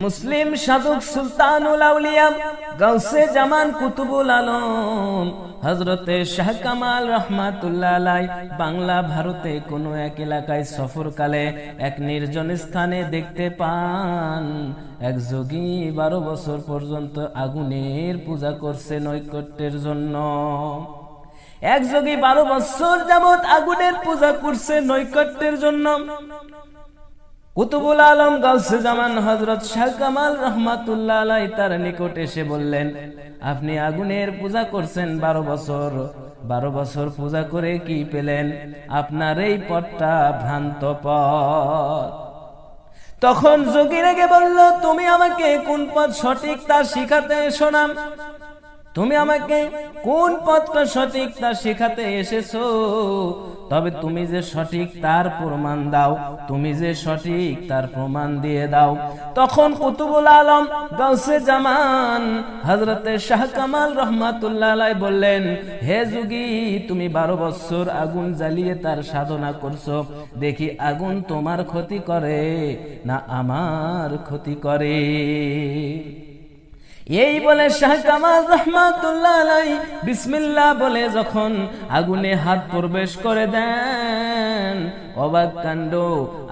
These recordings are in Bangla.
মুসলিম সাধক সুলতানুল আউলিয়া গাউসে জামান কুতুবুল আলম হযরতে শাহ কামাল রহমাতুল্লাহ আলাইহি বাংলা ভারতে কোন এক এলাকায় সফরকালে এক নির্জন স্থানে দেখতে পান এক যোগী 12 বছর পর্যন্ত আগুনের পূজা করছে নৈকট্যের জন্য। এক যোগী 12 বছর যাবত আগুনের পূজা করছে নৈকট্যের জন্য। কুতুবুল আলম গাউসে জামান হযরত শাহ কামাল রহমাতুল্লাহ আলাইহি তার নিকট এসে বললেন, আপনি আগুনের পূজা করছেন 12 বছর পূজা করে কি পেলেন? আপনার এই পথটা ভ্রান্ত পথ। তখন যোগী রেগে বলল, তুমি আমাকে কোন পথ সঠিক তা শিখাতে এসো না। তুমি আমাকে কোন পথটা সঠিক তা শিখাতে এসেছো, তবে তুমি যে সঠিক তার প্রমাণ দাও, তুমি যে সঠিক তার প্রমাণ দিয়ে দাও। তখন কুতুবুল আলম গাউসে জামান হযরতে শাহ কামাল রহমাতুল্লাহ আলাইহি বললেন, হে যোগী, তুমি 12 বছর আগুন জ্বালিয়ে তার সাধনা করছো, দেখি আগুন তোমার ক্ষতি করে না আমার ক্ষতি করে। এই বলে শাহ কামাল রহমাতুল্লাহ আলাইহি বিসমিল্লাহ বলে যখন আগুনে হাত প্রবেশ করে দেন, অবাক কাণ্ড,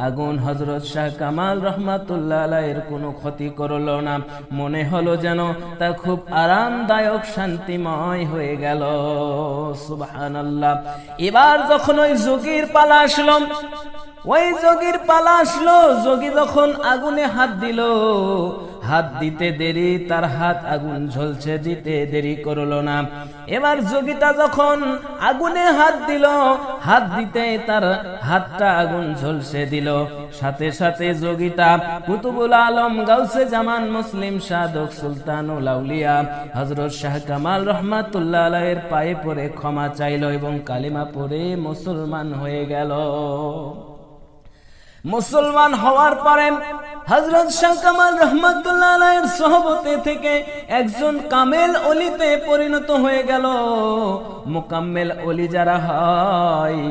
আগুন হযরত শাহ কামাল রহমাতুল্লাহ আলাইহির কোনো ক্ষতি করলো না। মনে হলো যেন তা খুব আরামদায়ক শান্তিময় হয়ে গেল। সুবহানাল্লাহ। এবার যখন ওই যোগীর পালা আসলো, যোগী যখন আগুনে হাত দিল, হাত দিতে দেরি, তার হাত আগুন ঝলছে, দিতে দেরি করলো না। এবার যোগীটা যখন আগুনে হাত দিল, হাত দিতে তার হাতটা আগুন ঝলসে দিল। সাথে সাথে যোগীটা কুতুবুল আলম গাউসে জামান মুসলিম সাধক সুলতানুল আউলিয়া হযরত শাহ কামাল রহমাতুল্লাহ আলাইহির পায়ে পড়ে ক্ষমা চাইল এবং কালিমা পড়ে মুসলমান হয়ে গেল। মুসলমান হওয়ার পরে হযরত শাহ কামাল রহমাতুল্লাহ আলাইহির সোহবতে থেকে একজন কামেল ওলিতে পরিণত হয়ে গেল। মুকাম্মেল ওলি যারা হয়,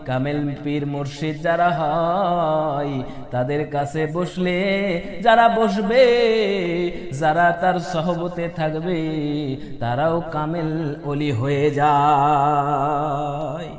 কামেল পীর মুর্শিদ যারা হয়, তাদের কাছে বসলে যারা বসবে, যারা তার সোহবতে থাকবে, তারাও কামেল ওলি হয়ে যায়।